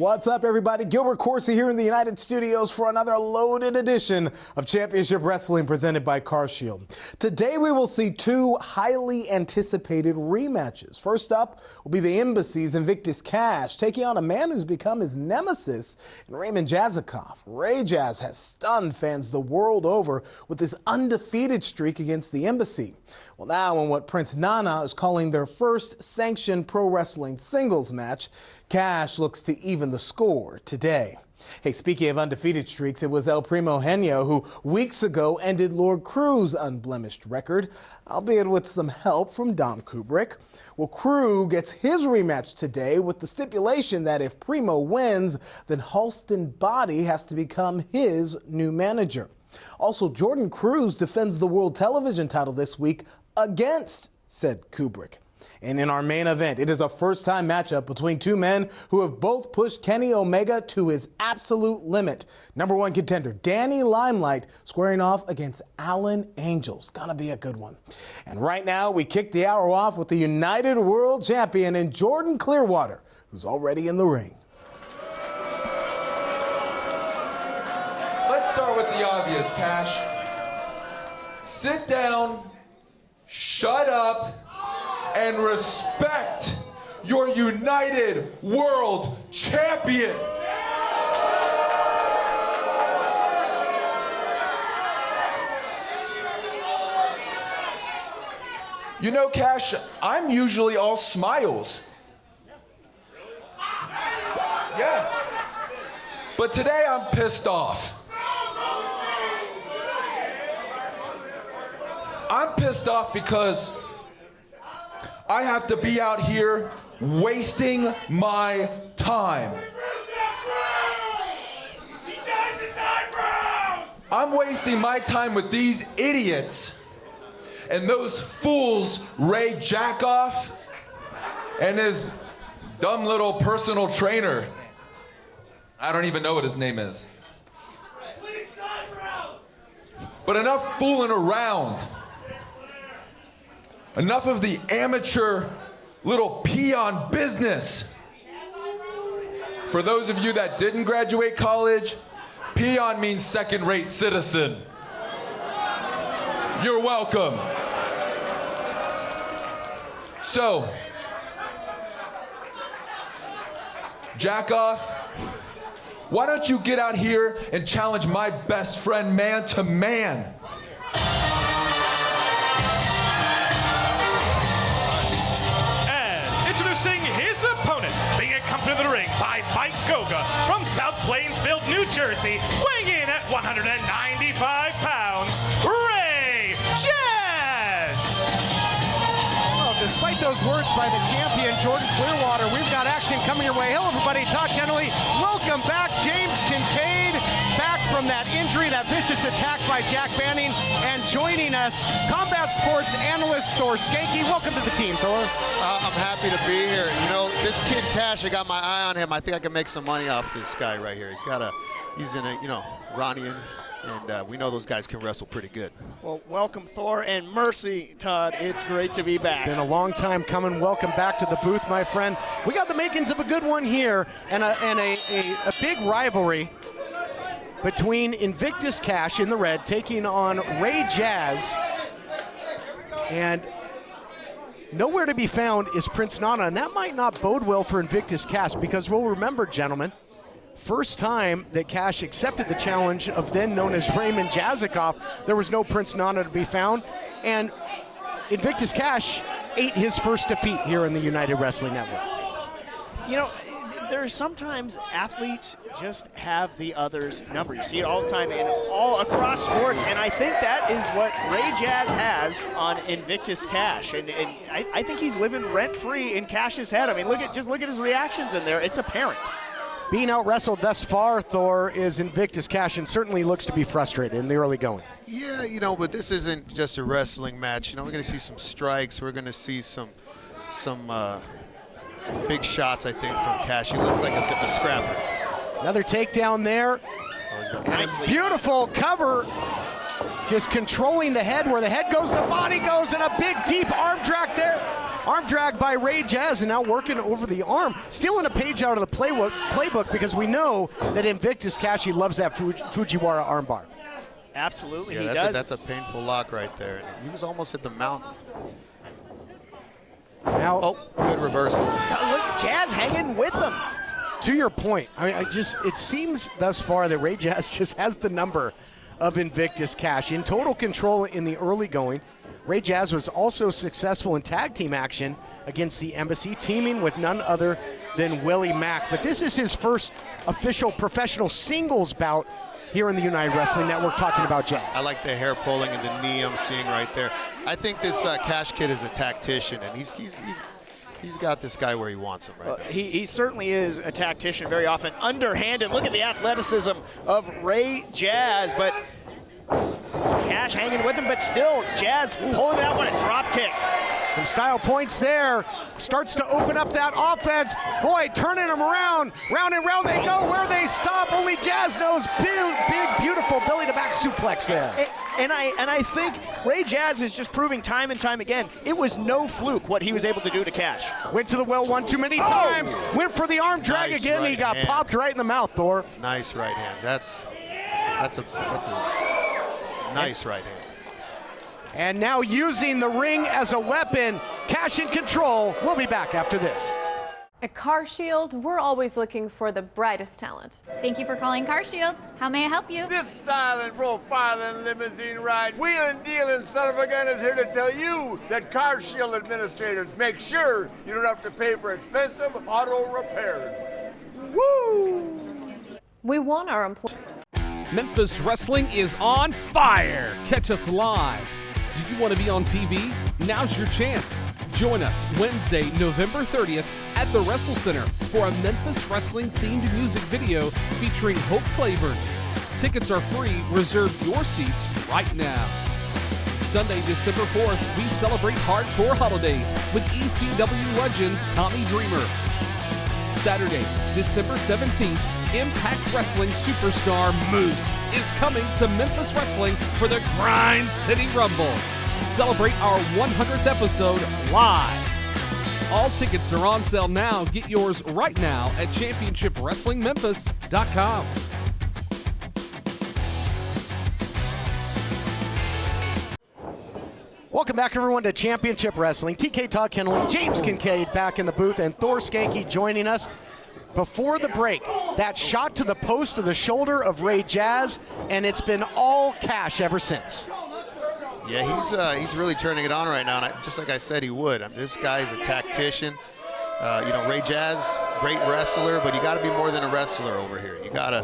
What's up, everybody? Gilbert Corsi here in the United Studios for another loaded edition of Championship Wrestling presented by CarShield. Today we will see two highly anticipated rematches. First up will be the Embassy's Invictus Cash taking on a man who's become his nemesis in Raymond Jazikoff. Ray Jazz has stunned fans the world over with his undefeated streak against the Embassy. Well, now in what Prince Nana is calling their first sanctioned pro wrestling singles match, Cash looks to even the score today. Hey, speaking of undefeated streaks, it was El Primo Henio who weeks ago ended Lord Crew's unblemished record, albeit with some help from Dom Kubrick. Well, Crew gets his rematch today with the stipulation that if Primo wins, then Halston Body has to become his new manager. Also, Jordan Cruz defends the World Television title this week against said Kubrick. And in our main event, it is a first-time matchup between two men who have both pushed Kenny Omega to his absolute limit. Number one contender, Danny Limelight, squaring off against Alan Angel. It's gonna be a good one. And right now, we kick the hour off with the United World Champion in Jordan Clearwater, who's already in the ring. Let's start with the obvious, Cash. Sit down, shut up, and respect your United World Champion. You know, Cash, I'm usually all smiles. Yeah. But today I'm pissed off. I'm pissed off because I have to be out here wasting my time. I'm wasting my time with these idiots and those fools, Ray Jackoff and his dumb little personal trainer. I don't even know what his name is. But enough fooling around. Enough of the amateur little peon business. For those of you that didn't graduate college, peon means second-rate citizen. You're welcome. So, Jackoff, why don't you get out here and challenge my best friend man to man? His opponent, being accompanied to the ring by Mike Goga from South Plainsville, New Jersey, weighing in at 195 pounds, Ray Jazz! Well, despite those words by the champion, Jordan Clearwater, we've got action coming your way. Hello, everybody. Todd Kennelly. Welcome back. James Kincaid, back from that injury, that vicious attack by Jack Banning, and joining us, combat sports analyst Thor Skanky. Welcome to the team, Thor. I'm happy to be here. You know, this kid Cash, I got my eye on him. I think I can make some money off this guy right here. He's in a, you know, Iranian, and we know those guys can wrestle pretty good. Well, welcome, Thor, and mercy, Todd. It's great to be back. It's been a long time coming. Welcome back to the booth, my friend. We got the makings of a good one here, and a big rivalry between Invictus Cash in the red taking on Ray Jazz, and nowhere to be found is Prince Nana, and that might not bode well for Invictus Cash, because we'll remember, gentlemen, first time that Cash accepted the challenge of then known as Raymond Jazikoff, there was no Prince Nana to be found, and Invictus Cash ate his first defeat here in the United Wrestling Network. You know, there's sometimes athletes just have the other's number. You see it all the time in all across sports, and I think that is what Ray Jazz has on Invictus Cash, and I think he's living rent-free in Cash's head. I mean, look at his reactions in there. It's apparent. Being out-wrestled thus far, Thor, is Invictus Cash, and certainly looks to be frustrated in the early going. Yeah, you know, but this isn't just a wrestling match. You know, we're going to see some strikes. We're going to see some big shots, I think, from Cash. He looks like a scrapper. Another takedown there. Nicely. Beautiful cover. Just controlling the head. Where the head goes, the body goes, and a big, deep arm drag there. Arm drag by Ray Jazz, and now working over the arm, stealing a page out of the playbook because we know that Invictus Kashi loves that Fujiwara armbar. Absolutely, Yeah, he does. that's a painful lock right there. He was almost at the mount. Now, Oh, good reversal. Look, Jazz hanging with him. to your point, I mean, it seems thus far that Ray Jazz just has the number of Invictus Kashi. In total control in the early going, Ray Jazz was also successful in tag team action against the Embassy, teaming with none other than Willie Mack. But this is his first official professional singles bout here in the United Wrestling Network, talking about Jazz. I like the hair pulling and the knee I'm seeing right there. I think this Cash Kid is a tactician, and he's got this guy where he wants him right now. He certainly is a tactician, very often underhanded. Look at the athleticism of Ray Jazz, but Cash hanging with him, but still Jazz pulling it out with a drop kick. Some style points there. Starts to open up that offense. Boy, turning them around. Round and round they go. Where they stop, only Jazz knows. Big, beautiful belly to back suplex there. And I think Ray Jazz is just proving time and time again, it was no fluke what he was able to do to Cash. Went to the well one too many times. Went for the arm drag Nice again. right He got hand. popped right in the mouth, Thor. Nice right hand. That's a nice right hand. And now using the ring as a weapon. Cash in control. We'll be back after this. At CarShield, we're always looking for the brightest talent. Thank you for calling CarShield. How may I help you? This styling, profiling, limousine ride, wheeling, dealing son of a gun is here to tell you that CarShield administrators make sure you don't have to pay for expensive auto repairs. Woo! We want our employees. Memphis Wrestling is on fire. Catch us live. Do you want to be on TV? Now's your chance. Join us Wednesday, November 30th at the Wrestle Center for a Memphis Wrestling themed music video featuring Hope Claiborne. Tickets are free. Reserve your seats right now. Sunday, December 4th, we celebrate hardcore holidays with ECW legend Tommy Dreamer. Saturday, December 17th, Impact Wrestling superstar Moose is coming to Memphis Wrestling for the Grind City Rumble. Celebrate our 100th episode live. All tickets are on sale now. Get yours right now at championshipwrestlingmemphis.com. Welcome back, everyone, to Championship Wrestling. TK Todd Kennelly, James Kincaid back in the booth, and Thor Skanky joining us. Before the break, that shot to the post of the shoulder of Ray Jazz, and it's been all Cash ever since. Yeah, he's really turning it on right now, and just like I said he would. I mean, this guy is a tactician. Ray Jazz, great wrestler, but you got to be more than a wrestler over here. You gotta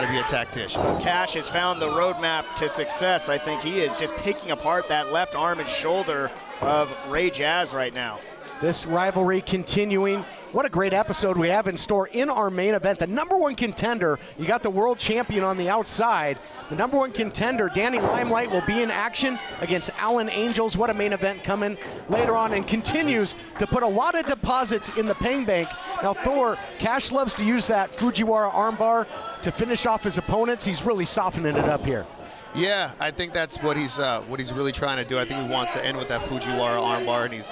be a tactician. Cash has found the roadmap to success. I think he is just picking apart that left arm and shoulder of Ray Jazz right now. This rivalry continuing. What a great episode we have in store in our main event. The number one contender, you got the world champion on the outside. The number one contender, Danny Limelight, will be in action against Alan Angels. What a main event coming later on, and continues to put a lot of deposits in the paying bank. Now, Thor, Cash loves to use that Fujiwara armbar to finish off his opponents. He's really softening it up here. Yeah, I think that's what he's really trying to do. I think he wants to end with that Fujiwara armbar, and he's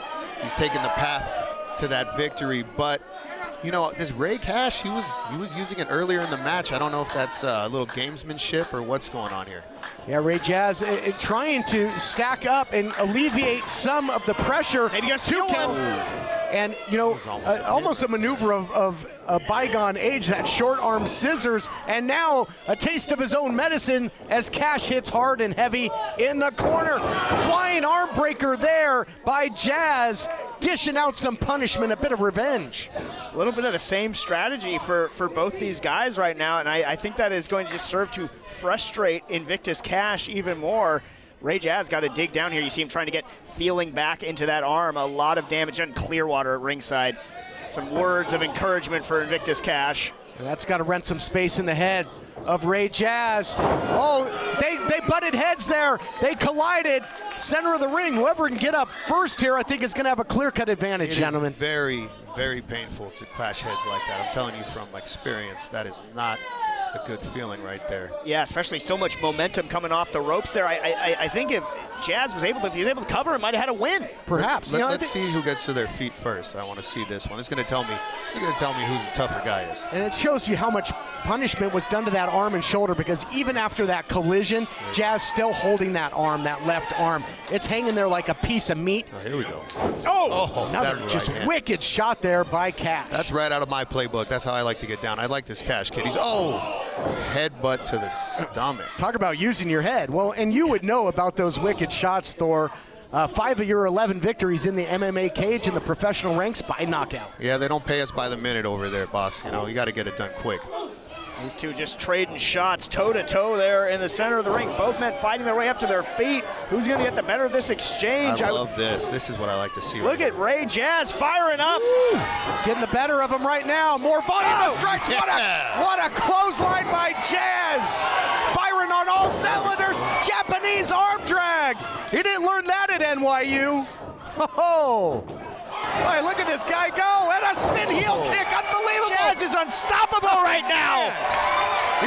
taking the path to that victory. But this Ray Cash, he was using it earlier in the match. I don't know if that's a little gamesmanship or what's going on here. Yeah, Ray Jazz trying to stack up and alleviate some of the pressure. Maybe a two count. And almost a maneuver of a bygone age, that short arm scissors, and now a taste of his own medicine as Cash hits hard and heavy in the corner. Flying arm breaker there by Jazz, dishing out some punishment, a bit of revenge. A little bit of the same strategy for both these guys right now, and I think that is going to just serve to frustrate Invictus Cash even more. Ray Jazz got to dig down here. You see him trying to get feeling back into that arm. A lot of damage on Clearwater at ringside. Some words of encouragement for Invictus Cash. That's got to rent some space in the head of Ray Jazz. Oh, they butted heads there. They collided. Center of the ring. Whoever can get up first here, I think, is going to have a clear-cut advantage, gentlemen. It is very, very painful to clash heads like that. I'm telling you from experience, that is not a good feeling right there. Yeah, especially so much momentum coming off the ropes there. I think if Jazz was able to, if he was able to cover, it might have had a win. Perhaps. Let's see who gets to their feet first. I want to see this one. It's going to tell me who the tougher guy is. And it shows you how much punishment was done to that arm and shoulder, because even after that collision, Jazz still holding that arm, that left arm. It's hanging there like a piece of meat. Oh, here we go. Oh, another that just right hand. wicked shot there by Cash. That's right out of my playbook. That's how I like to get down. I like this Cash kid. He's, headbutt to the stomach. Talk about using your head. Well, and you would know about those wicked shots, Thor. 5 of your 11 victories in the MMA cage in the professional ranks by knockout. Yeah, they don't pay us by the minute over there, boss. You know, you got to get it done quick. These two just trading shots toe-to-toe there in the center of the ring. Both men fighting their way up to their feet. Who's going to get the better of this exchange? I love this. This is what I like to see. Look at Ray Jazz firing up. Getting the better of him right now. More volume of strikes. Yeah. What a clothesline by Jazz. Firing on all cylinders. Japanese arm drag. He didn't learn that at NYU. Oh. All right, look at this guy go, and a spin heel kick, unbelievable. Jazz is unstoppable right now.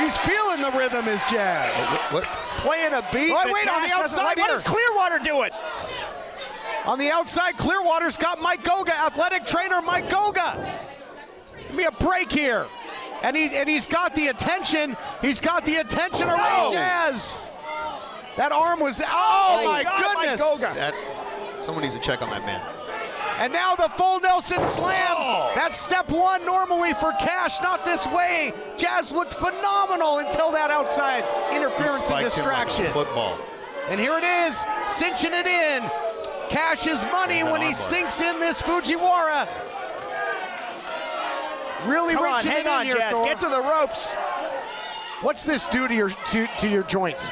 He's feeling the rhythm, is Jazz. What? Playing a beat. Oh, wait, on the outside What is Clearwater doing? On the outside, Clearwater's got Mike Goga, athletic trainer Mike Goga. Give me a break here. And he's got the attention. He's got the attention of Ray Jazz. That arm was, my goodness. Mike Goga. Someone needs to check on that man. And now the full Nelson slam. That's step one normally for Cash, not this way. Jazz looked phenomenal until that outside interference and distraction. Like football. And here it is, cinching it in. Cash's money when he sinks in this Fujiwara. Really wrenching it in here, Jazz. Thor. Get to the ropes. What's this do to your joints?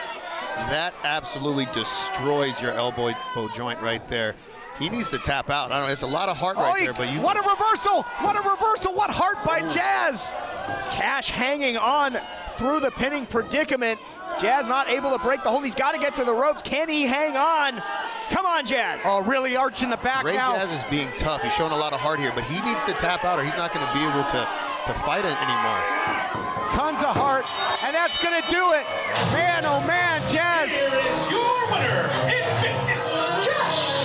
That absolutely destroys your elbow joint right there. He needs to tap out. I don't know. It's a lot of heart right there, but you. What a reversal! What a reversal! What heart by Jazz! Cash hanging on through the pinning predicament. Jazz not able to break the hold. He's got to get to the ropes. Can he hang on? Come on, Jazz. Oh, really arching the back Ray now. Jazz is being tough. He's showing a lot of heart here, but he needs to tap out or he's not going to be able to fight it anymore. Tons of heart, and that's going to do it. Man, oh man, Jazz. Here is your winner, Invictus Cash.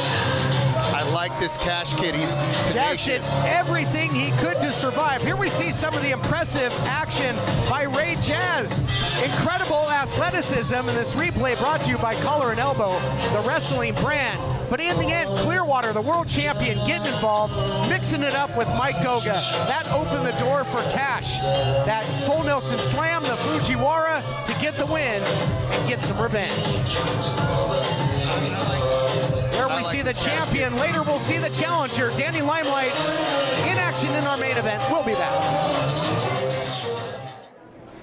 I like this Cash kid. He's Jazz did tenacious. everything he could to survive. Here we see some of the impressive action by Ray Jazz. Incredible athleticism, and this replay brought to you by Collar and Elbow, the wrestling brand. But in the end, Clearwater, the world champion, getting involved, mixing it up with Mike Goga. That opened the door for Cash. That full Nelson slam, the Fujiwara, to get the win and get some revenge. There we see the champion. Later we'll see the challenger, Danny Limelight, in action in our main event. We'll be back.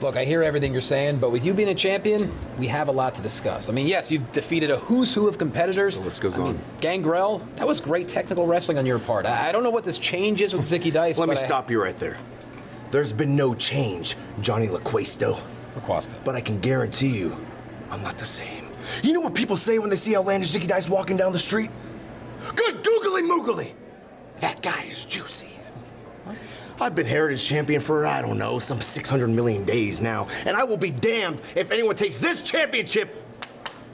Look, I hear everything you're saying, but with you being a champion, we have a lot to discuss. I mean, yes, you've defeated a who's who of competitors. The list goes on. Gangrel, that was great technical wrestling on your part. I don't know what this change is with Zicky Dice. Let me stop you right there. There's been no change, Johnny LaQuasto. But I can guarantee you, I'm not the same. You know what people say when they see outlandish Zicky Dice walking down the street? Good googly moogly! That guy is juicy. I've been Heritage Champion for, I don't know, some 600 million days now, and I will be damned if anyone takes this championship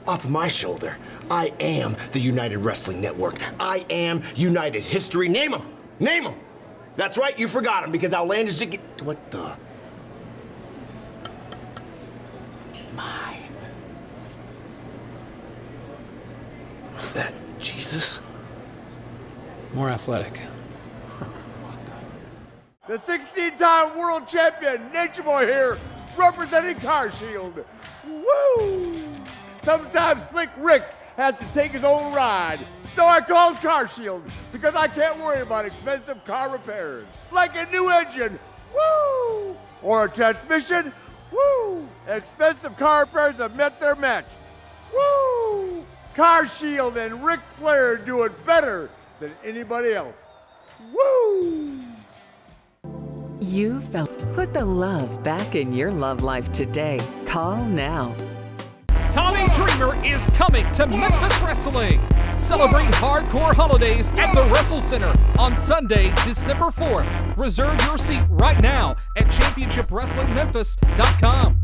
off of my shoulder. I am the United Wrestling Network. I am United History. Name them! Name them! That's right, you forgot them because outlandish Zicky... What the... Was that Jesus? More athletic. The 16-time world champion, Nature Boy here, representing Car Shield. Woo! Sometimes Slick Rick has to take his own ride, so I called Car Shield because I can't worry about expensive car repairs. Like a new engine, woo! Or a transmission, woo! Expensive car repairs have met their match, woo! Car Shield and Ric Flair do it better than anybody else, woo! You felt put the love back in your love life today. Call now. Tommy Dreamer is coming to Memphis Wrestling. Celebrate hardcore holidays at the Wrestle Center on Sunday, December 4th. Reserve your seat right now at ChampionshipWrestlingMemphis.com.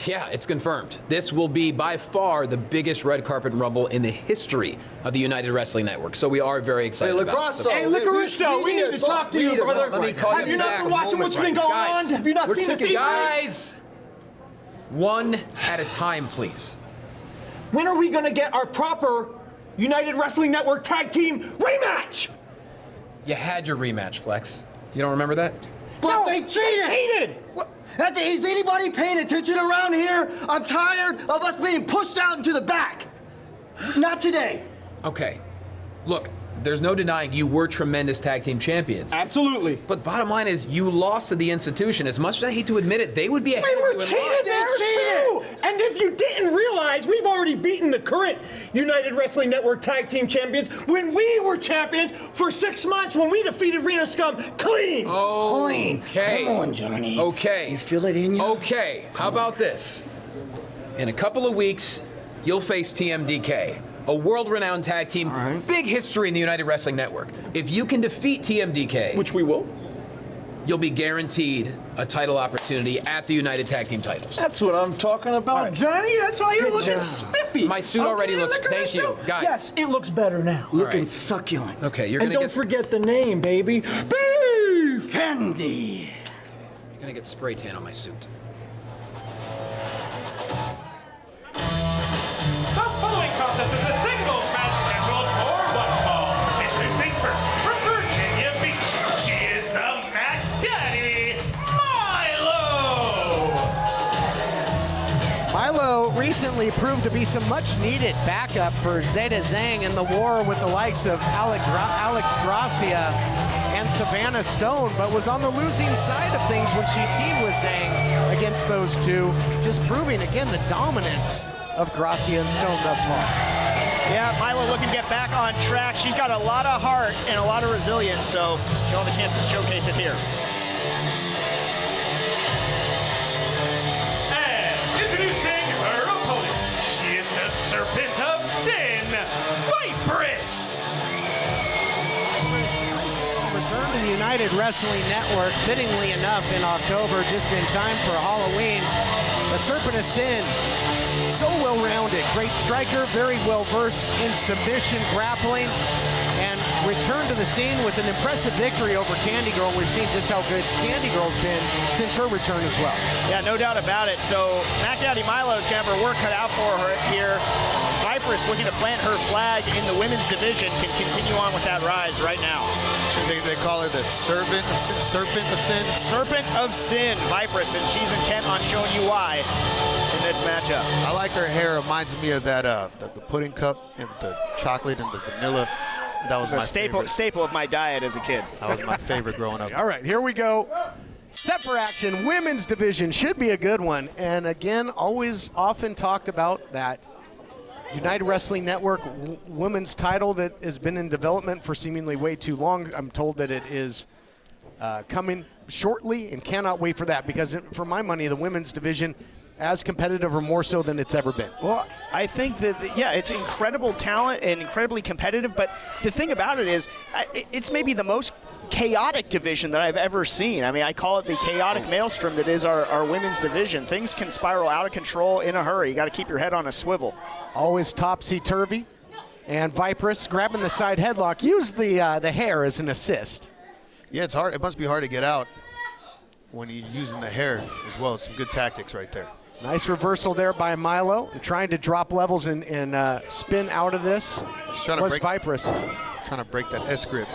Yeah, it's confirmed. This will be by far the biggest red carpet rumble in the history of the United Wrestling Network. So we are very excited about it. Hey, Licorice, we need to talk to you, brother. Let me call Have you not been watching what's been going on? Have you not seen the TV? Guys, one at a time, please. When are we going to get our proper United Wrestling Network tag team rematch? You had your rematch, Flex. You don't remember that? But they cheated! They cheated! What? Is anybody paying attention around here? I'm tired of us being pushed out into the back. Not today. Okay. Look, there's no denying you were tremendous tag team champions. Absolutely. But bottom line is you lost to the institution. As much as I hate to admit it, they would be ahead We of were you in cheated line. there too! And if you didn't realize, we've already beaten the current United Wrestling Network tag team champions when we were champions for 6 months when we defeated Reno Scum clean! Clean. Okay. Come on, Johnny. Okay. You feel it in you? Okay. How about this? In a couple of weeks, you'll face TMDK. A world-renowned tag team, big history in the United Wrestling Network. If you can defeat TMDK, which we will, you'll be guaranteed a title opportunity at the United Tag Team titles. That's what I'm talking about, Johnny. That's why you're looking spiffy. My suit already looks. Thank you, guys. Yes, it looks better now. Looking succulent. Okay, you're and gonna don't forget the name, baby. Beef Candy. You're gonna get spray tan on my suit. The following contest is a singles match scheduled for one fall. Introducing first from Virginia Beach, she is the Mac Daddy, Milo! Milo recently proved to be some much-needed backup for Zeta Zhang in the war with the likes of Alex Gracia and Savannah Stone, but was on the losing side of things when she teamed with Zhang against those two, just proving, again, the dominance of Gracia and Stone thus far. Yeah, Milo looking to get back on track. She's got a lot of heart and a lot of resilience, so she'll have a chance to showcase it here. And introducing her opponent, she is the Serpent of Sin, Viperous! Return to the United Wrestling Network, fittingly enough, in October, just in time for Halloween. The Serpent of Sin, so well-rounded, great striker, very well-versed in submission, grappling, and returned to the scene with an impressive victory over Candy Girl. We've seen just how good Candy Girl's been since her return as well. Yeah, no doubt about it. So Mac Daddy Milo's gonna have her work cut out for her here. Viperous looking to plant her flag in the women's division, can continue on with that rise right now. They call her the Serpent of Sin. Serpent of Sin, Viperous, and she's intent on showing you why in this matchup. I like her hair. Reminds me of that the pudding cup and the chocolate and the vanilla. That was a my staple of my diet as a kid. That was my favorite growing up. All right, here we go. Set for action. Women's division should be a good one. And again, always often talked about that United Wrestling Network women's title that has been in development for seemingly way too long. I'm told that it is coming shortly and cannot wait for that because for my money, the women's division as competitive or more so than it's ever been. Well, I think that, yeah, it's incredible talent and incredibly competitive, but the thing about it is it's maybe the most chaotic division that I've ever seen. I mean, I call it the chaotic maelstrom that is our women's division. Things can spiral out of control in a hurry. You got to keep your head on a swivel. Always topsy-turvy. And Viperous grabbing the side headlock. Use the hair as an assist. Yeah, it's hard. It must be hard to get out when you're using the hair as well. Some good tactics right there. Nice reversal there by Milo. And trying to drop levels and spin out of this was Viperous. Trying to break that S-grip.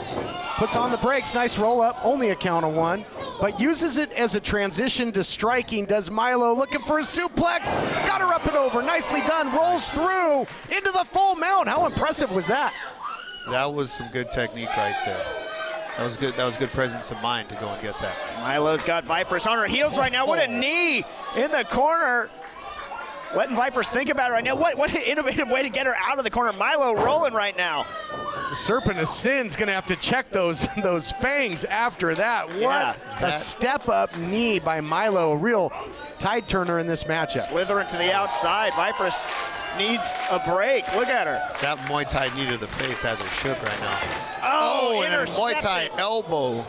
Puts on the brakes, nice roll up, only a count of one, but uses it as a transition to striking. Does Milo looking for a suplex? Got her up and over, nicely done, rolls through into the full mount. How impressive was that? That was some good technique right there. That was good. That was good presence of mind to go and get that. Milo's got Viperous on her heels right now. What a knee in the corner. Letting Viperous think about it right now. What an innovative way to get her out of the corner. Milo rolling right now. The Serpent of Sin's gonna have to check those fangs after that. What a step-up knee by Milo, a real tide turner in this matchup. Slithering to the outside. Viperous needs a break. Look at her. That Muay Thai knee to the face has her shook right now. Oh, and a Muay Thai elbow.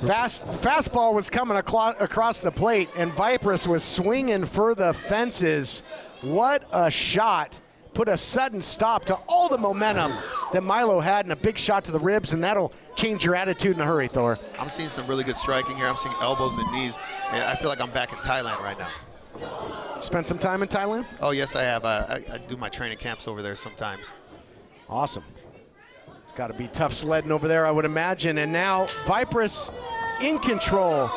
Fastball was coming across the plate, and Vipress was swinging for the fences. What a shot. Put a sudden stop to all the momentum that Milo had, and a big shot to the ribs, and that'll change your attitude in a hurry, Thor. I'm seeing some really good striking here. I'm seeing elbows and knees. I feel like I'm back in Thailand right now. Spent some time in Thailand? Oh, yes, I have. I do my training camps over there sometimes. Awesome. It's got to be tough sledding over there, I would imagine. And now Vipress in control.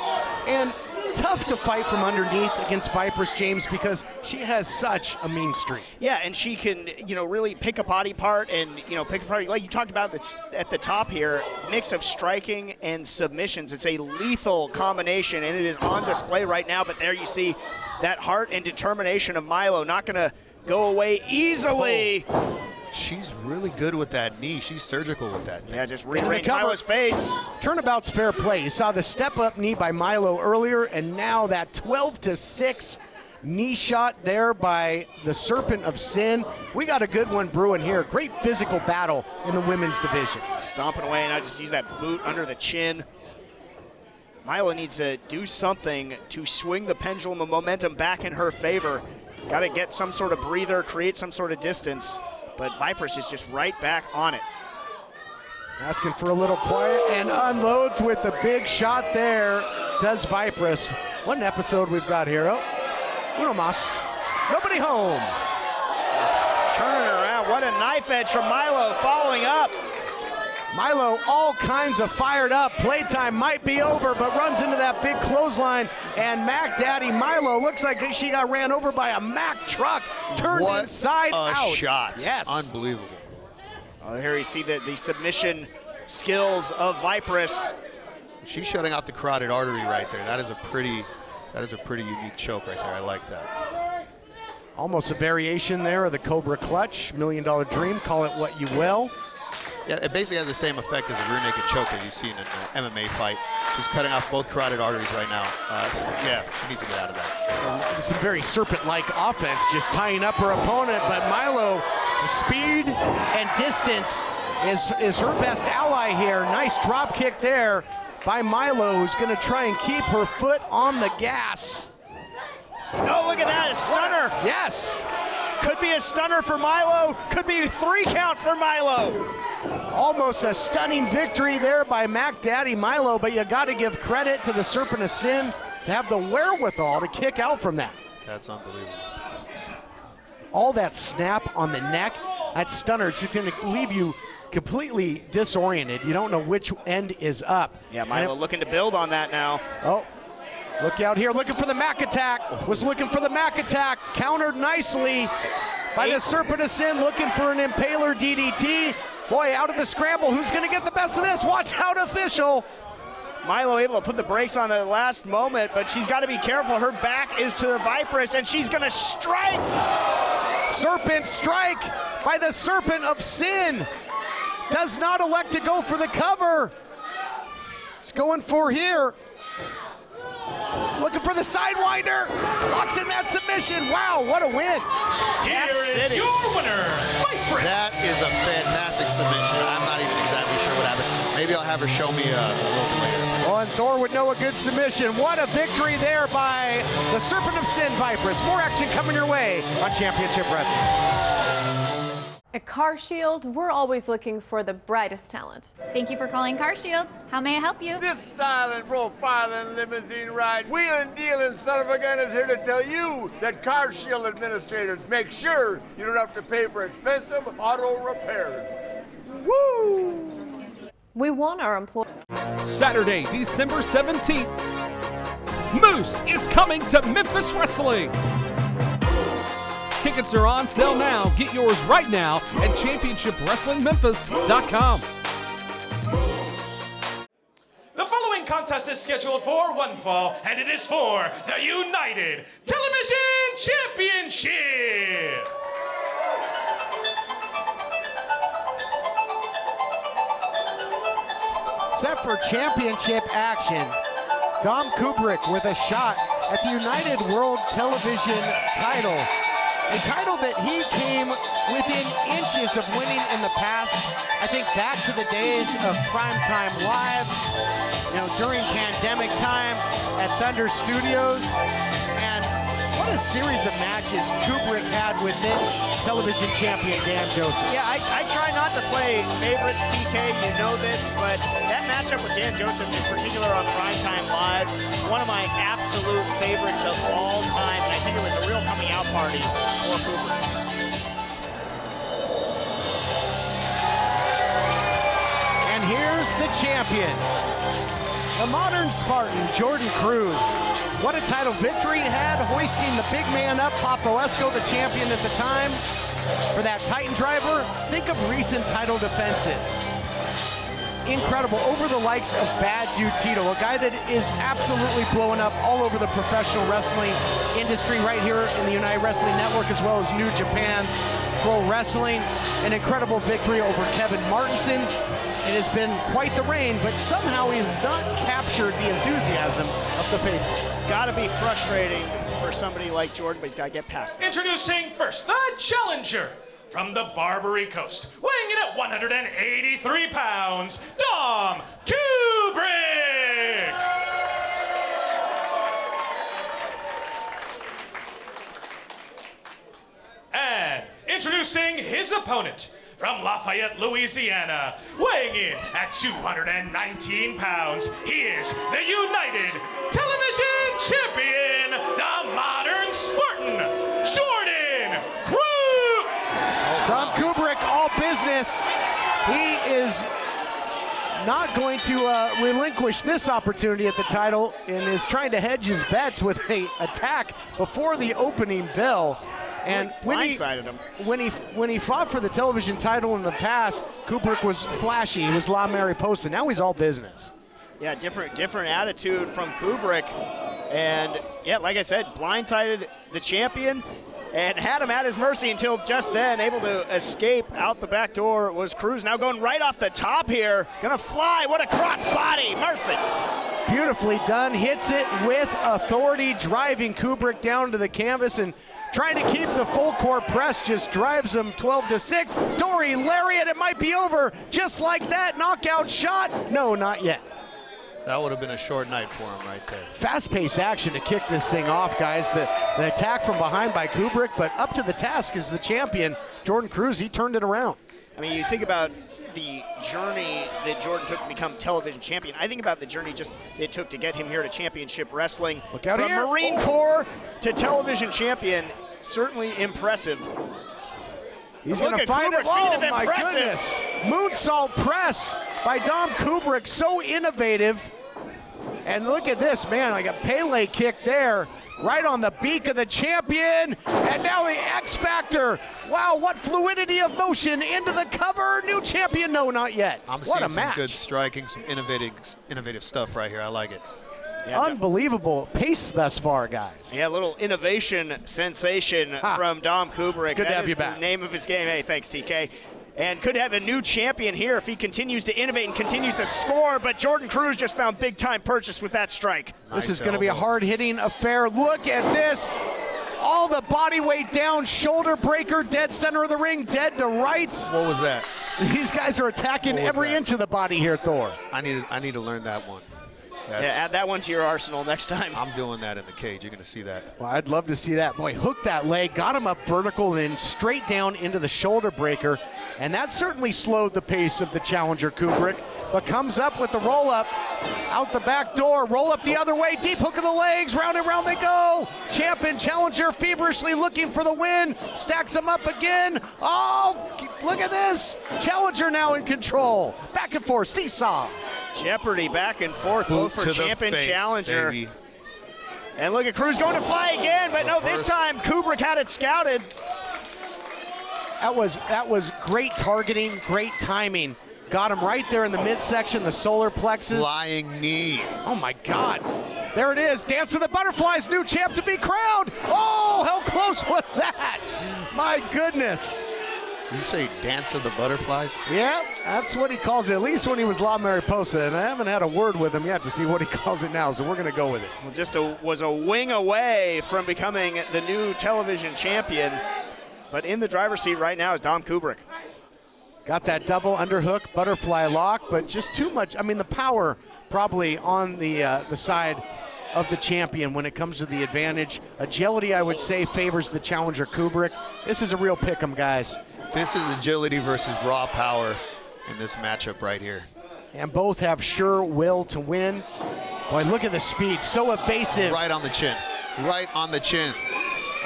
And tough to fight from underneath against Vipress, James, because she has such a mean streak. Yeah, and she can, really pick a body part and, pick apart, like you talked about at the top here, mix of striking and submissions. It's a lethal combination, and it is on display right now. But there you see that heart and determination of Milo, not going to go away easily. Oh. She's really good with that knee. She's surgical with that knee. Yeah, just rearrange Milo's face. Turnabout's fair play. You saw the step-up knee by Milo earlier, and now that 12-6 knee shot there by the Serpent of Sin. We got a good one brewing here. Great physical battle in the women's division. Stomping away, and I just use that boot under the chin. Milo needs to do something to swing the pendulum of momentum back in her favor. Got to get some sort of breather, create some sort of distance. But Vipress is just right back on it. Asking for a little quiet and unloads with the big shot there. Does Vipress. What an episode we've got here. Oh, uno mas. Nobody home. Turning around. What a knife edge from Milo following up. Milo all kinds of fired up. Playtime might be over, but runs into that big clothesline. And Mac Daddy Milo looks like she got ran over by a Mack truck. Turned inside out. What a shot. Yes. Unbelievable. Oh, here you see the submission skills of Vipress. She's shutting off the carotid artery right there. That is a pretty unique choke right there. I like that. Almost a variation there of the Cobra Clutch. $1 Million Dream, call it what you will. Yeah, it basically has the same effect as a rear naked choke that you see in an MMA fight. She's cutting off both carotid arteries right now. So yeah, she needs to get out of that. Some very serpent-like offense, just tying up her opponent. But Milo, speed and distance is her best ally here. Nice drop kick there by Milo, who's going to try and keep her foot on the gas. Oh, look at that, a stunner. Yes. Could be a stunner for Milo. Could be a 3 count for Milo. Almost a stunning victory there by Mac Daddy Milo, but you got to give credit to the Serpent of Sin to have the wherewithal to kick out from that. That's unbelievable. All that snap on the neck, that stunner, it's going to leave you completely disoriented. You don't know which end is up. Yeah, Milo looking to build on that now. Oh, look out here, looking for the Mac attack. Was looking for the Mac attack, countered nicely by the Serpent of Sin, looking for an Impaler DDT. Boy, out of the scramble, who's going to get the best of this? Watch out, official. Milo able to put the brakes on the last moment, but she's got to be careful. Her back is to the Vipress, and she's going to strike. Serpent strike by the Serpent of Sin. Does not elect to go for the cover. She's going for here. Looking for the Sidewinder. Locks in that submission. Wow, what a win. Here is your winner, Vipress. That is a fantastic submission. I'm not even exactly sure what happened. Maybe I'll have her show me a little bit later. Well, and Thor would know a good submission. What a victory there by the Serpent of Sin, Vipress. More action coming your way on Championship Wrestling. At CarShield, we're always looking for the brightest talent. Thank you for calling CarShield. How may I help you? This styling, profiling, limousine ride, wheeling, dealing son of a gun is here to tell you that CarShield administrators make sure you don't have to pay for expensive auto repairs. Woo! We want our employees. Saturday, December 17th, Moose is coming to Memphis Wrestling. Tickets are on sale now. Get yours right now at championshipwrestlingmemphis.com. The following contest is scheduled for one fall, and it is for the United Television Championship. Set for championship action. Dom Kubrick with a shot at the United World Television title. A title that he came within inches of winning in the past. I think back to the days of Primetime Live, during pandemic time at Thunder Studios. And what a series of matches Kubrick had within television champion Dan Joseph. Yeah, I try not to play favorites, TK, you know this, but that matchup with Dan Joseph in particular on Primetime Live, one of my absolute favorites of all time, and I think it was a real coming out party for Kubrick. And here's the champion, the modern Spartan, Jordan Cruz. What a title victory he had, hoisting the big man up, Papa Esco, the champion at the time, for that Titan driver. Think of recent title defenses. Incredible, over the likes of Bad Dude Tito, a guy that is absolutely blowing up all over the professional wrestling industry right here in the United Wrestling Network, as well as New Japan Pro Wrestling. An incredible victory over Kevin Martinson. It has been quite the reign, but somehow he has not captured the enthusiasm of the faithful. It's got to be frustrating for somebody like Jordan, but he's got to get past it. Introducing first, the challenger from the Barbary Coast, weighing in at 183 pounds, Dom Kubrick! And introducing his opponent, from Lafayette, Louisiana, weighing in at 219 pounds, he is the United Television Champion, the modern Spartan, Jordan Cruz! Dom Kubrick, all business. He is not going to relinquish this opportunity at the title and is trying to hedge his bets with an attack before the opening bell. And when he fought for the television title in the past, Kubrick was flashy. He was La Mariposa. Now he's all business. Yeah, different attitude from Kubrick. And yeah, like I said, blindsided the champion and had him at his mercy until just then. Able to escape out the back door was Cruz. Now going right off the top here. Gonna fly. What a crossbody. Mercy. Beautifully done. Hits it with authority, driving Kubrick down to the canvas and trying to keep the full court press, just drives him 12-6. Dory lariat, it might be over. Just like that, knockout shot. No, not yet. That would have been a short night for him right there. Fast-paced action to kick this thing off, guys. The attack from behind by Kubrick, but up to the task is the champion, Jordan Cruz. He turned it around. I mean, you think about the journey that Jordan took to become television champion. I think about the journey just it took to get him here to Championship Wrestling. Look out From here. Marine Corps to television champion, certainly impressive. He's going to find it. Oh, my goodness. Moonsault press by Dom Kubrick, so innovative. And look at this, man, like a Pele kick there, right on the beak of the champion. And now the X Factor. Wow, what fluidity of motion into the cover. New champion, no, not yet. I'm what seeing a some match. good striking, some innovative stuff right here. I like it. Yeah, unbelievable pace thus far, guys. Yeah, a little innovation sensation from Dom Kubrick. It's good to have you back. The name of his game. Hey, thanks, TK. And could have a new champion here if he continues to innovate and continues to score, but Jordan Cruz just found big-time purchase with that strike. This is going to be a hard-hitting affair. Look at this. All the body weight down, shoulder breaker, dead center of the ring, dead to rights. What was that? These guys are attacking every inch of the body here, Thor. I need to learn that one. Yeah, add that one to your arsenal next time. I'm doing that in the cage. You're going to see that. Well, I'd love to see that. Boy, hooked that leg, got him up vertical, then straight down into the shoulder breaker. And that certainly slowed the pace of the challenger, Kubrick. But comes up with the roll-up out the back door. Roll up the other way, deep hook of the legs. Round and round they go. Champ and challenger feverishly looking for the win. Stacks them up again. Oh, look at this. Challenger now in control. Back and forth, seesaw. Jeopardy back and forth, both for champ and challenger. Baby. And look at Cruz going to fly again, but no, this time Kubrick had it scouted. That was great targeting, great timing. Got him right there in the midsection, the solar plexus. Flying knee. Oh my God. There it is, Dance to the Butterflies, new champ to be crowned. Oh, how close was that? My goodness. Did you say dance of the butterflies? Yeah, that's what he calls it, at least when he was La Mariposa, and I haven't had a word with him yet to see what he calls it now, so we're going to go with it. Well, just was a wing away from becoming the new television champion, but in the driver's seat right now is Dom Kubrick. Got that double underhook, butterfly lock, but just too much. I mean, the power probably on the side of the champion when it comes to the advantage. Agility, I would say, favors the challenger Kubrick. This is a real pick'em, guys. This is agility versus raw power in this matchup right here. And both have sure will to win. Boy, look at the speed, so evasive. Right on the chin, right on the chin.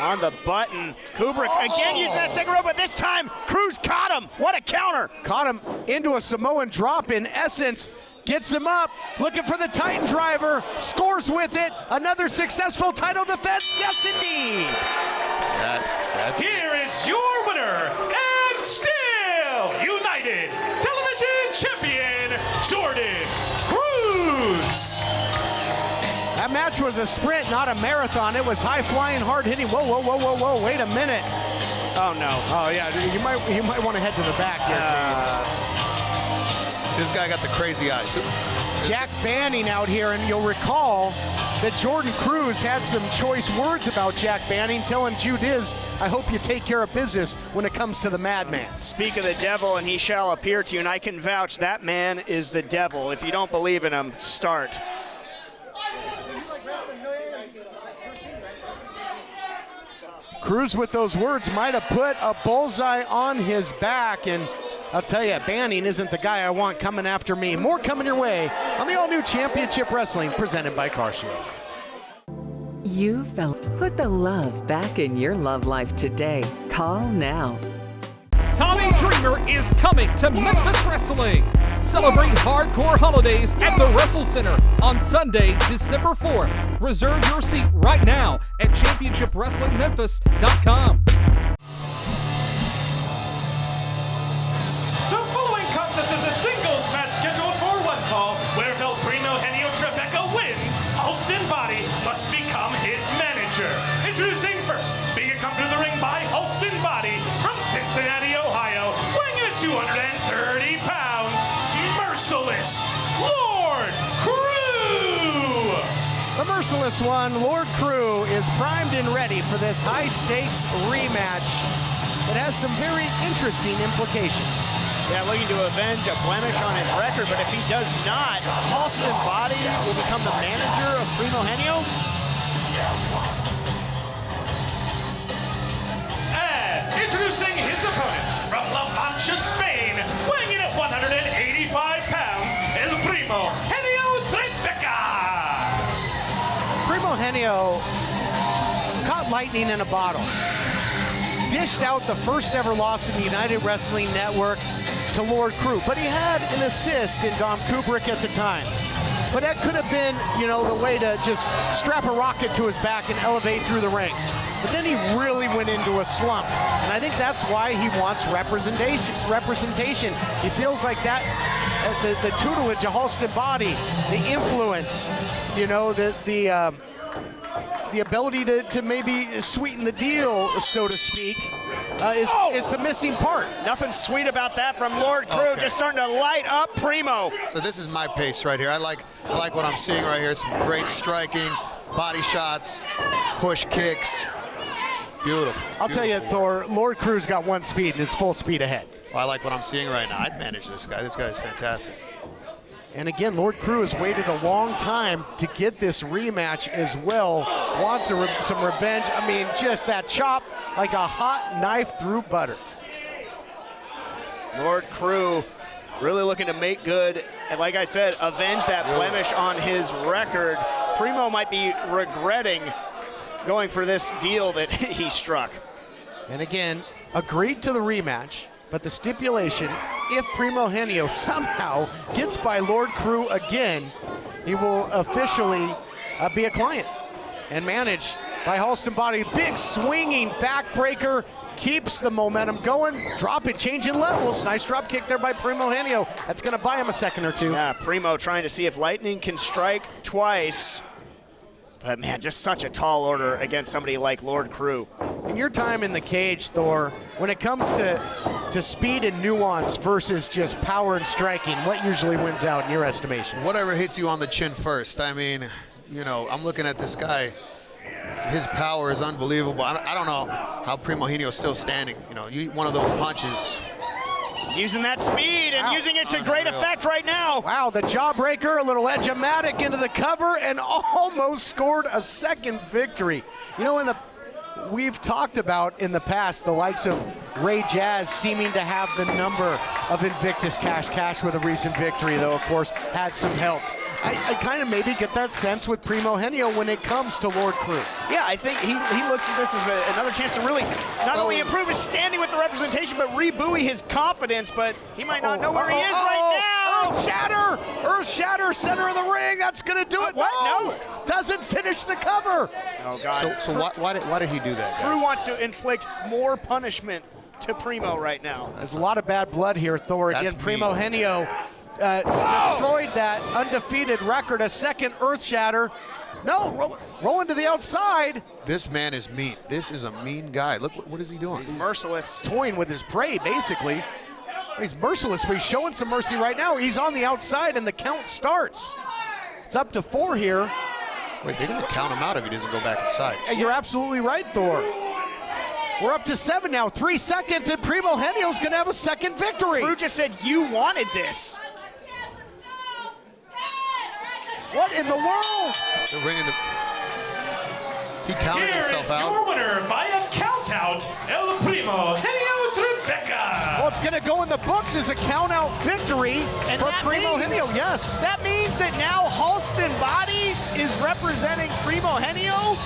On the button, Kubrick again using that second rope, but this time Cruz caught him. What a counter. Caught him into a Samoan drop in essence. Gets him up, looking for the Titan driver, scores with it. Another successful title defense, yes indeed. Here is your winner, and still United Television Champion, Jordan Cruz. That match was a sprint, not a marathon. It was high flying, hard hitting. Whoa, whoa, whoa, whoa, whoa, wait a minute. Oh no. Oh yeah, you might want to head to the back here, James. This guy got the crazy eyes. Jack Banning out here, and you'll recall that Jordan Cruz had some choice words about Jack Banning, telling Jude Diz, I hope you take care of business when it comes to the madman. Speak of the devil, and he shall appear to you, and I can vouch that man is the devil. If you don't believe in him, start. Cruz with those words might have put a bullseye on his back, and I'll tell you, Banning isn't the guy I want coming after me. More coming your way on the all-new Championship Wrestling presented by CarShield. You fellas, put the love back in your love life today. Call now. Tommy Dreamer is coming to Memphis Wrestling. Celebrate hardcore holidays at the Wrestle Center on Sunday, December 4th. Reserve your seat right now at ChampionshipWrestlingMemphis.com. This is a singles match scheduled for one fall, where if El Primo Henio Tribeca wins, Halston Body must become his manager. Introducing first, being accompanied to the ring by Halston Body from Cincinnati, Ohio, weighing in at 230 pounds, Merciless Lord Crew! The Merciless One, Lord Crew, is primed and ready for this high-stakes rematch that has some very interesting implications. Yeah, looking to avenge a blemish on his record, but if he does not, Halston Body will become the manager of Primo Henio. And introducing his opponent from La Mancha, Spain, weighing in at 185 pounds, El Primo Henio Tribeca. Primo Henio caught lightning in a bottle. Dished out the first ever loss in the United Wrestling Network to Lord Crew, but he had an assist in Dom Kubrick at the time. But that could have been, the way to just strap a rocket to his back and elevate through the ranks. But then he really went into a slump, and I think that's why he wants representation. He feels like that, the tutelage of Halston Body, the influence, the ability to maybe sweeten the deal, so to speak, is the missing part. Nothing sweet about that from Lord Crew, just starting to light up Primo. So this is my pace right here. I like what I'm seeing right here. Some great striking, body shots, push kicks. Beautiful. I'll tell you, Thor, Lord Crew's got one speed and is full speed ahead. Well, I like what I'm seeing right now. I'd manage this guy. This guy's fantastic. And again, Lord Crew has waited a long time to get this rematch as well. Wants some revenge. I mean, just that chop like a hot knife through butter. Lord Crew really looking to make good, and like I said, avenge that blemish on his record. Primo might be regretting going for this deal that he struck. And again, agreed to the rematch, but the stipulation, if Primo Henio somehow gets by Lord Crew again, he will officially be a client and managed by Halston Body. Big swinging backbreaker, keeps the momentum going, drop it, changing levels. Nice drop kick there by Primo Henio. That's gonna buy him a second or two. Yeah, Primo trying to see if lightning can strike twice. But man, just such a tall order against somebody like Lord Crew. In your time in the cage, Thor, when it comes to speed and nuance versus just power and striking, what usually wins out in your estimation? Whatever hits you on the chin first. I mean, you know, I'm looking at this guy. His power is unbelievable. I don't know how Primo Henio's still standing. You know, you eat one of those punches. Using that speed and using it to great effect right now. Wow, the jawbreaker, a little edge-o-matic into the cover, and almost scored a second victory. You know, we've talked about in the past the likes of Ray Jazz seeming to have the number of Invictus Cash. Cash with a recent victory, though, of course, had some help. I kind of maybe get that sense with Primo Henio when it comes to Lord Crew. Yeah, I think he looks at this as another chance to really not only improve his standing with the representation, but rebuoy his confidence, but he might not know where he is right now. Earth Shatter! Earth Shatter, center of the ring, that's gonna do it. What? No! Doesn't finish the cover. Oh, God. So why did he do that, guys? Crew wants to inflict more punishment to Primo right now. There's a lot of bad blood here, Thor. Again, Primo Henio destroyed that undefeated record. A second Earth Shatter. No, rolling to the outside. This man is mean. This is a mean guy. Look, what is he doing? He's merciless. Toying with his prey, basically. He's merciless, but he's showing some mercy right now. He's on the outside, and the count starts. It's up to 4 here. Wait, they're going to count him out if he doesn't go back inside. You're absolutely right, Thor. We're up to 7 now. 3 seconds, and Primo Henio's going to have a second victory. Crew just said you wanted this. What in the world? They're ringing the... He counted himself out. Here is your winner via countout, El Primo Henio Tribeca. Well, it's going to go in the books as a count-out victory for Primo Henio. Yes. That means that now Halston Body is representing Primo Henio.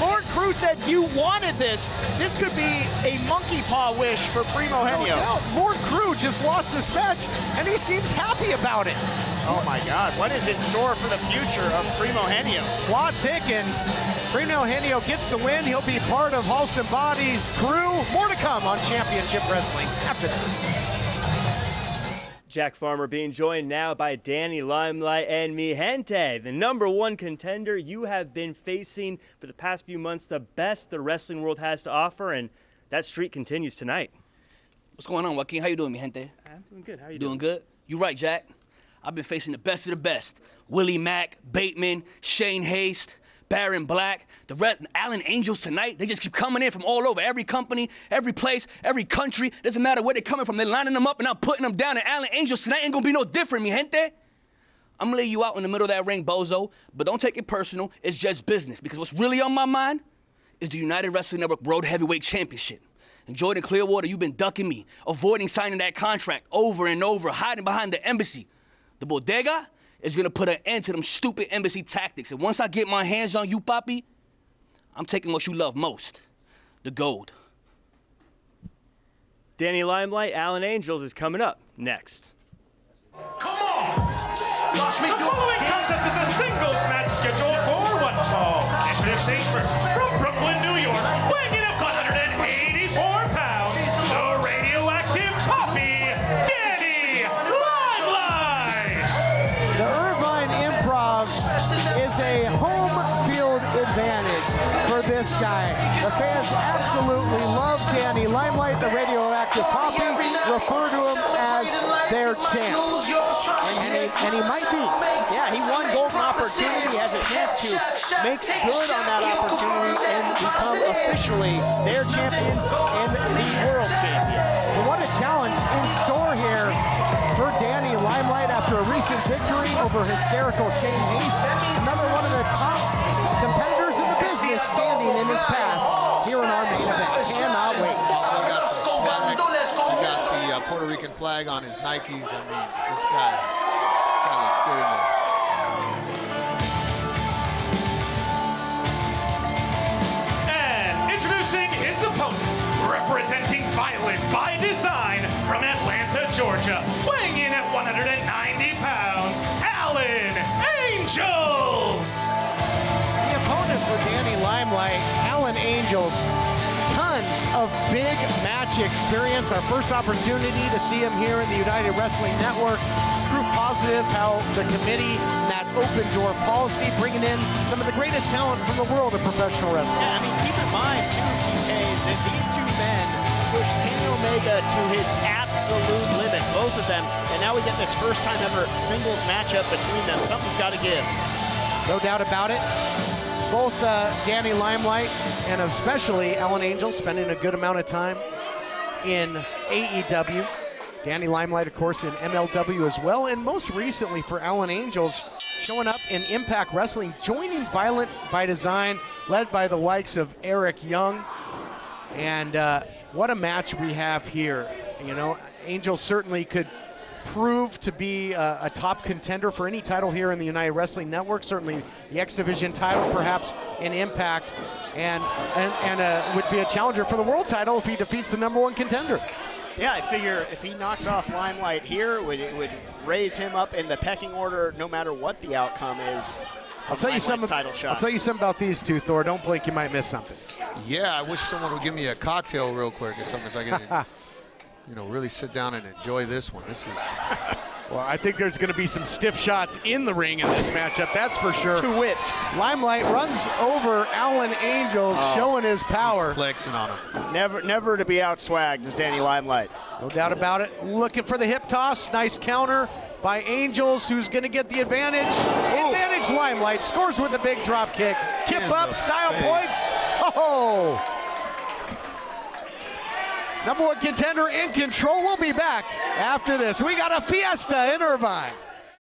Lord Crew said you wanted this. This could be a monkey paw wish for Primo Henio. No, Lord Crew just lost this match, and he seems happy about it. Oh my God, what is in store for the future of Primo Henio? Plot thickens. Primo Henio gets the win. He'll be part of Halston Body's crew. More to come on Championship Wrestling after this. Jack Farmer being joined now by Danny Limelight and Mi Gente, the #1 contender. You have been facing for the past few months the best the wrestling world has to offer, and that streak continues tonight. What's going on, Joaquin? How you doing, Mi Gente? I'm doing good. How are you doing? Doing good? You right, Jack. I've been facing the best of the best. Willie Mack, Bateman, Shane Haste, Baron Black, the Allen Angels tonight. They just keep coming in from all over, every company, every place, every country. Doesn't matter where they're coming from. They're lining them up and I'm putting them down. And Allen Angels tonight ain't gonna be no different, Mi Gente. I'm gonna lay you out in the middle of that ring, bozo, but don't take it personal. It's just business, because what's really on my mind is the United Wrestling Network World Heavyweight Championship. And Jordan Clearwater, you've been ducking me, avoiding signing that contract over and over, hiding behind the embassy. The bodega is gonna put an end to them stupid embassy tactics. And once I get my hands on you, Papi, I'm taking what you love most, the gold. Danny Limelight, Allen Angels is coming up next. Come on! The following contest is a singles match scheduled for one fall. Introducing first from Brooklyn, New York, weighing in at 184 pounds, the radioactive Poppy, Danny Limelight! The Irvine Improv is a home field advantage for this guy. The fans absolutely love Danny Limelight, the radioactive Poppy, refer to him as their champ. And he might be. Yeah, he won Golden Opportunity. He has a chance to make good on that opportunity and become officially their champion and the world champion. Well, what a challenge in store here for Danny Limelight after a recent victory over hysterical Shane Haste. Another one of the top competitors in the business standing in his path here in our main event. Cannot wait. He got some swag. He got the Puerto Rican flag on his Nikes. I mean, this guy looks good in there. And introducing his opponent, representing Violent by Design from Atlanta, Georgia, weighing in at 190 pounds, Allen Angels! The opponent for Danny Limelight, Allen Angels. Tons Lots of big match experience. Our first opportunity to see him here in the United Wrestling Network. Proof positive how the committee and that open door policy bringing in some of the greatest talent from the world of professional wrestling. Yeah, I mean, keep in mind, too, TK, that these two men pushed Kenny Omega to his absolute limit, both of them. And now we get this first time ever singles matchup between them. Something's got to give. No doubt about it. Both Danny Limelight and especially Alan Angel spending a good amount of time in AEW. Danny Limelight, of course, in MLW as well. And most recently for Alan Angels, showing up in Impact Wrestling, joining Violent by Design, led by the likes of Eric Young. And what a match we have here. You know, Angel certainly could prove to be a top contender for any title here in the United Wrestling Network. Certainly the X Division title, perhaps in Impact, and would be a challenger for the world title if he defeats the #1 contender. Yeah, I figure if he knocks off Limelight here, it would raise him up in the pecking order no matter what the outcome is. I'll tell you something. Title shot. I'll tell you something about these two, Thor. Don't blink, you might miss something. Yeah, I wish someone would give me a cocktail real quick or something so I can really sit down and enjoy this one. This is... Well, I think there's going to be some stiff shots in the ring in this matchup, that's for sure. To wit. Limelight runs over Alan Angels, showing his power. Flexing on him. Never to be outswagged is Danny Limelight. No doubt about it. Looking for the hip toss. Nice counter by Angels, who's going to get the advantage. Advantage Limelight. Scores with a big drop kick. Kip up, style points. Oh! #1 contender in control. We'll be back after this. We got a fiesta in Irvine.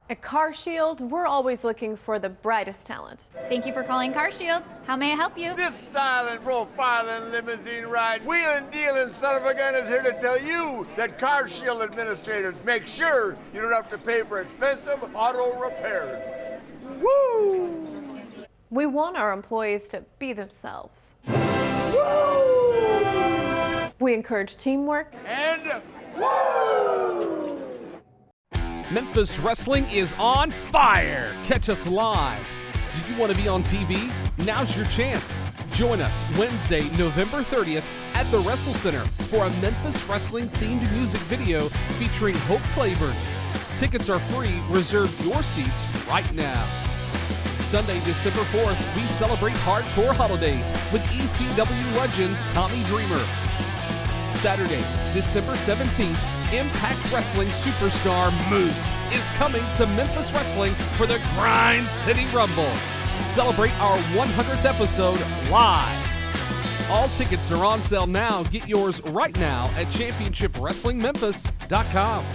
At CarShield, we're always looking for the brightest talent. Thank you for calling CarShield. How may I help you? This styling, profiling, limousine ride, wheeling, dealing son of a gun is here to tell you that CarShield administrators make sure you don't have to pay for expensive auto repairs. Woo! We want our employees to be themselves. We encourage teamwork. And woo! Memphis Wrestling is on fire. Catch us live. Do you want to be on TV? Now's your chance. Join us Wednesday, November 30th at the Wrestle Center for a Memphis Wrestling themed music video featuring Hope Claiborne. Tickets are free. Reserve your seats right now. Sunday, December 4th, we celebrate hardcore holidays with ECW legend Tommy Dreamer. Saturday, December 17th, Impact Wrestling superstar Moose is coming to Memphis Wrestling for the Grind City Rumble. Celebrate our 100th episode live. All tickets are on sale now. Get yours right now at championshipwrestlingmemphis.com.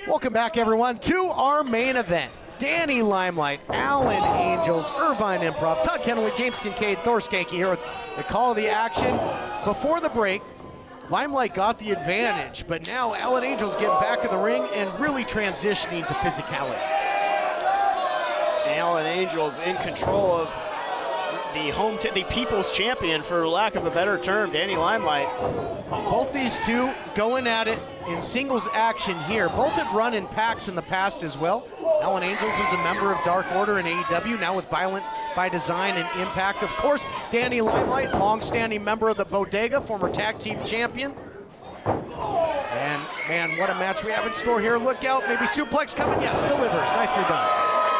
Welcome back, everyone, to our main event. Danny Limelight, Alan Angels, Irvine Improv, Todd Kenneally, James Kincaid, Thor Skanky here with the call of the action. Before the break, Limelight got the advantage, but now Alan Angels getting back in the ring and really transitioning to physicality. Alan Angels in control of the people's champion, for lack of a better term, Danny Limelight. Both these two going at it in singles action here. Both have run in packs in the past as well. Alan Angels was a member of Dark Order in AEW, now with Violent by Design and Impact. Of course, Danny Limelight, long-standing member of the Bodega, former tag team champion. And man, what a match we have in store here. Look out, maybe suplex coming. Yes, delivers. Nicely done.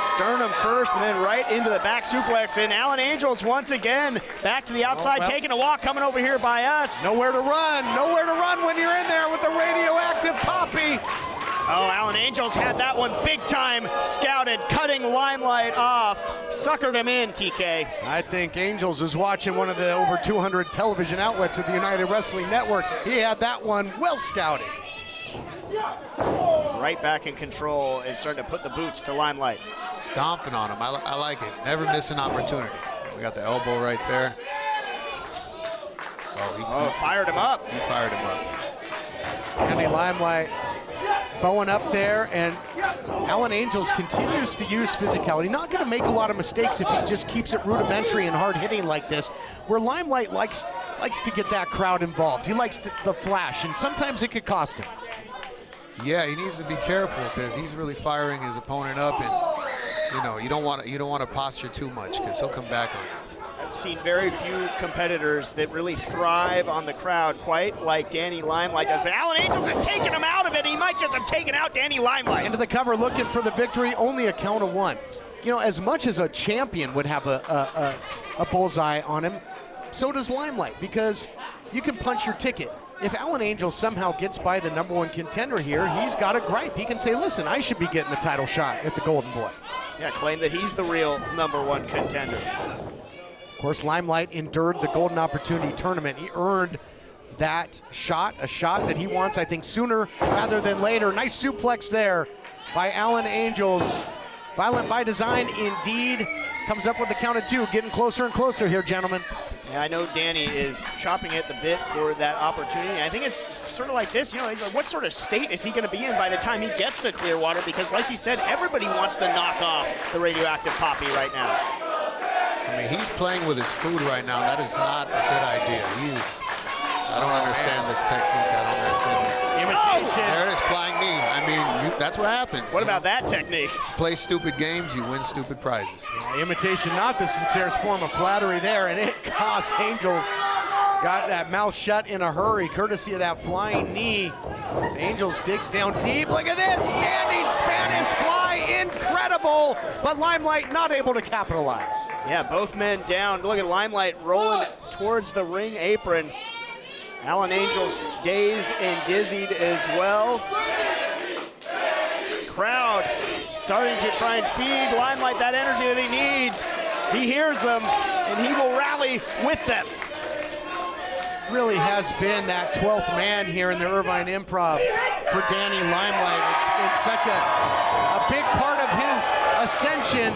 Sternum first and then right into the back suplex. And Alan Angels once again back to the outside, taking a walk, coming over here by us. Nowhere to run when you're in there with the radioactive Poppy. Oh, Alan Angels had that one big time scouted, cutting Limelight off. Suckered him in, TK. I think Angels was watching one of the over 200 television outlets of the United Wrestling Network. He had that one well scouted. Right back in control and starting to put the boots to Limelight. Stomping on him. I like it. Never miss an opportunity. We got the elbow right there. Oh, he fired him up. He fired him up. Danny Limelight bowing up there, and Alan Angels continues to use physicality. Not going to make a lot of mistakes if he just keeps it rudimentary and hard-hitting like this, where Limelight likes to get that crowd involved. He likes the flash, and sometimes it could cost him. Yeah, he needs to be careful because he's really firing his opponent up, and you know, you don't want to posture too much because he'll come back on you. I've seen very few competitors that really thrive on the crowd quite like Danny Limelight does, but Alan Angels is taking him out of it. He might just have taken out Danny Limelight. Into the cover, looking for the victory, only a count of 1. You know, as much as a champion would have a bullseye on him, so does Limelight, because you can punch your ticket. If Alan Angels somehow gets by the #1 contender here, he's got a gripe. He can say, listen, I should be getting the title shot at the Golden Boy. Yeah, claim that he's the real #1 contender. Of course, Limelight endured the Golden Opportunity Tournament. He earned that shot, a shot that he wants, I think, sooner rather than later. Nice suplex there by Alan Angels. Violent by design, indeed. Comes up with the count of 2, getting closer and closer here, gentlemen. Yeah, I know Danny is chopping at the bit for that opportunity. I think it's sort of like this, you know, what sort of state is he going to be in by the time he gets to Clearwater? Because like you said, everybody wants to knock off the radioactive Poppy right now. I mean, he's playing with his food right now. That is not a good idea. I don't understand this technique. I don't understand this. Imitation. There it is, flying knee. I mean, that's what happens. What about that technique? Play stupid games, you win stupid prizes. Yeah, imitation, not the sincerest form of flattery there, and it cost Angels. Got that mouth shut in a hurry, courtesy of that flying knee. Angels digs down deep. Look at this, standing Spanish fly, incredible, but Limelight not able to capitalize. Yeah, both men down. Look at Limelight rolling towards the ring apron. Alan Angels dazed and dizzied as well. Crowd starting to try and feed Limelight that energy that he needs. He hears them, and he will rally with them. Really has been that 12th man here in the Irvine Improv for Danny Limelight. It's been such a big part of his ascension.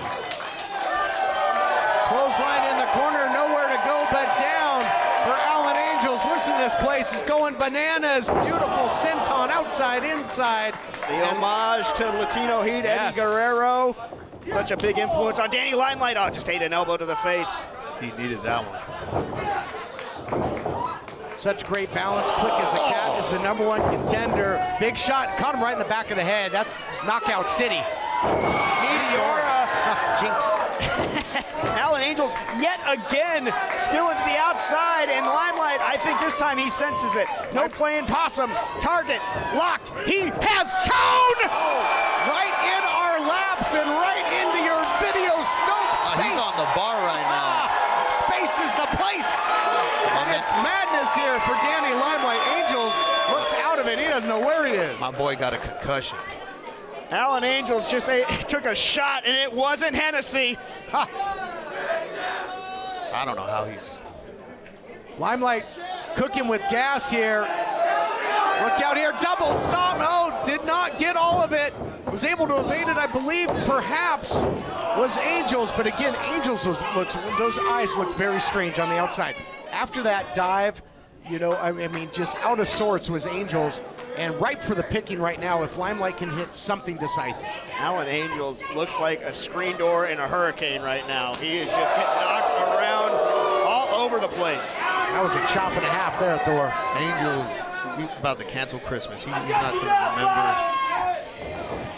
Clothesline in the corner, nowhere to go but down for Alan Angels. Listen, this place is going bananas. Beautiful senton, outside, inside. The homage to Latino Heat, Yes. Eddie Guerrero. Such a big influence on Danny Limelight. Oh, just ate an elbow to the face. He needed that one. Such great balance, quick as a cat, is the #1 contender. Big shot, caught him right in the back of the head. That's Knockout City. Meteora. Jinx. Alan Angels yet again spilling to the outside, and Limelight, I think this time he senses it. No playing possum. Target locked. He has tone! Right in our laps and right into your video scope space. He's on the bar right now. Space is the place. And it's madness here for Danny Limelight. Angels looks out of it. He doesn't know where he is. My boy got a concussion. Alan Angels just took a shot, and it wasn't Hennessy. I don't know how he's... Limelight cooking with gas here. Look out here, double stop. Oh, did not get all of it. Was able to evade it, I believe, perhaps, was Angels. But again, Angels those eyes looked very strange on the outside. After that dive, you know, I mean, just out of sorts was Angels, and ripe for the picking right now if Limelight can hit something decisive. Alan Angels looks like a screen door in a hurricane right now. He is just getting knocked around all over the place. That was a chop and a half there, Thor. Angels, about to cancel Christmas. He's not going to remember.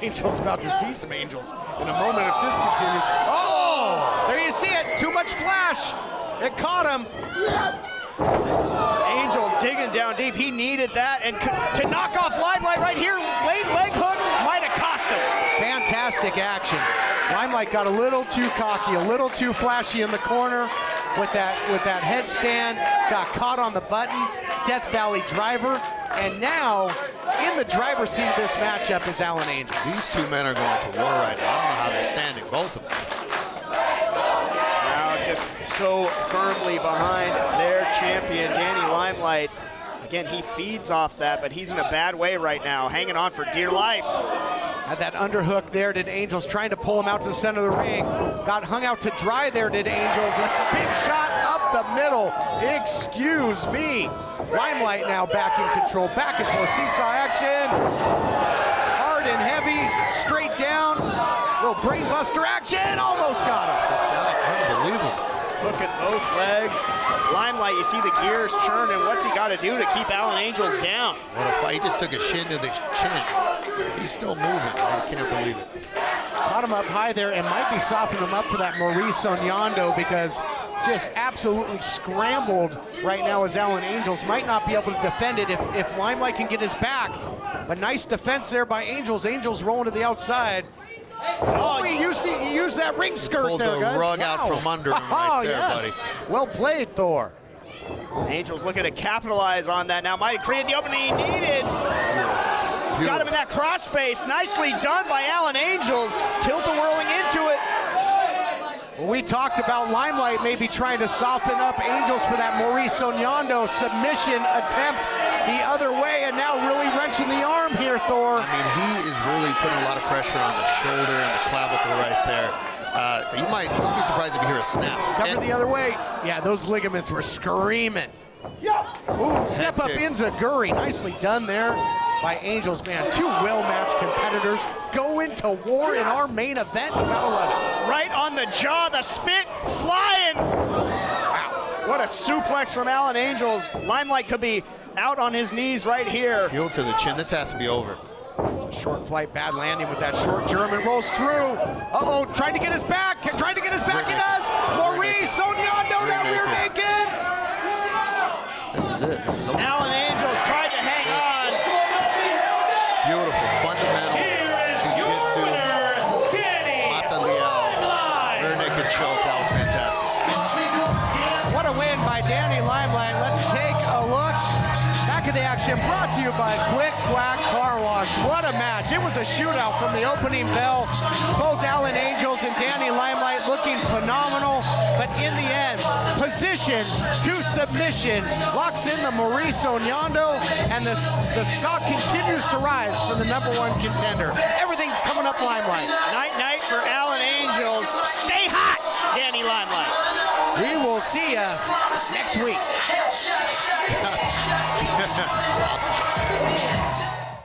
Angels about to see some Angels in a moment if this continues. Oh, there you see it, too much flash. It caught him. Angels digging down deep. He needed that, and to knock off Limelight right here, late leg hook might have cost him. Fantastic action. Limelight got a little too cocky, a little too flashy in the corner with that headstand. Got caught on the button. Death Valley driver, and now in the driver's seat of this matchup is Alan Angel. These two men are going to war right now. I don't know how they're standing, both of them. Now just so firmly behind their champion, Danny Limelight. Again, he feeds off that, but he's in a bad way right now, hanging on for dear life. Had that underhook there, did Angels, trying to pull him out to the center of the ring. Got hung out to dry there, did Angels. A big shot up the middle. Excuse me. Limelight now back in control, back and forth, seesaw action. Hard and heavy, straight down. Little brainbuster action, almost got him. Unbelievable. Look at both legs. Limelight, you see the gears churning. What's he got to do to keep Alan Angels down? What a fight. He just took a shin to the chin. He's still moving. I can't believe it. Caught him up high there and might be softening him up for that Maurice Onyando, because just absolutely scrambled right now as Alan Angels. Might not be able to defend it if Limelight can get his back. But nice defense there by Angels. Angels rolling to the outside. Oh, he used that ring skirt pulled there, the guys. rug out from under him right there, yes. buddy. Well played, Thor. Angels looking to capitalize on that now. Might have created the opening he needed. Got him in that crossface. Nicely done by Alan Angels. Tilt-a-whirling into it. Well, we talked about Limelight maybe trying to soften up Angels for that Maurice Onyando submission attempt the other way, and now really wrenching the arm here, Thor. I mean, he is really putting a lot of pressure on the shoulder and the clavicle right there. You might be surprised if you hear a snap. Cover the other way. Yeah, those ligaments were screaming. Ooh, step up Inzaguri. Nicely done there by Angels, man. Two well-matched competitors go into war in our main event. You gotta love it. Right on the jaw, the spit flying. Wow, what a suplex from Alan Angels. Limelight could be out on his knees right here. Heel to the chin. This has to be over. Short flight, bad landing with that short German. Rolls through. Uh-oh, trying to get his back. Trying to get his back. He does. Maurice Onyando, that rear naked. This is it. This is over. Alan Angels tried to hang on. Beautiful, fundamental jiu-jitsu. Mata Liao. Rear naked choke. That was fantastic. What a win by Danny Limelight. Let's take a look. Back of the action brought to you by Quick Quack Car Wash. What a match. It was a shootout from the opening bell. Both Alan Angels and Danny Limelight looking phenomenal. But in the end, position to submission locks in the Maurice Onyando, and the stock continues to rise for the #1 contender. Everything's coming up Limelight. Night for Alan Angels. Stay hot, Danny Limelight. We will see you next week.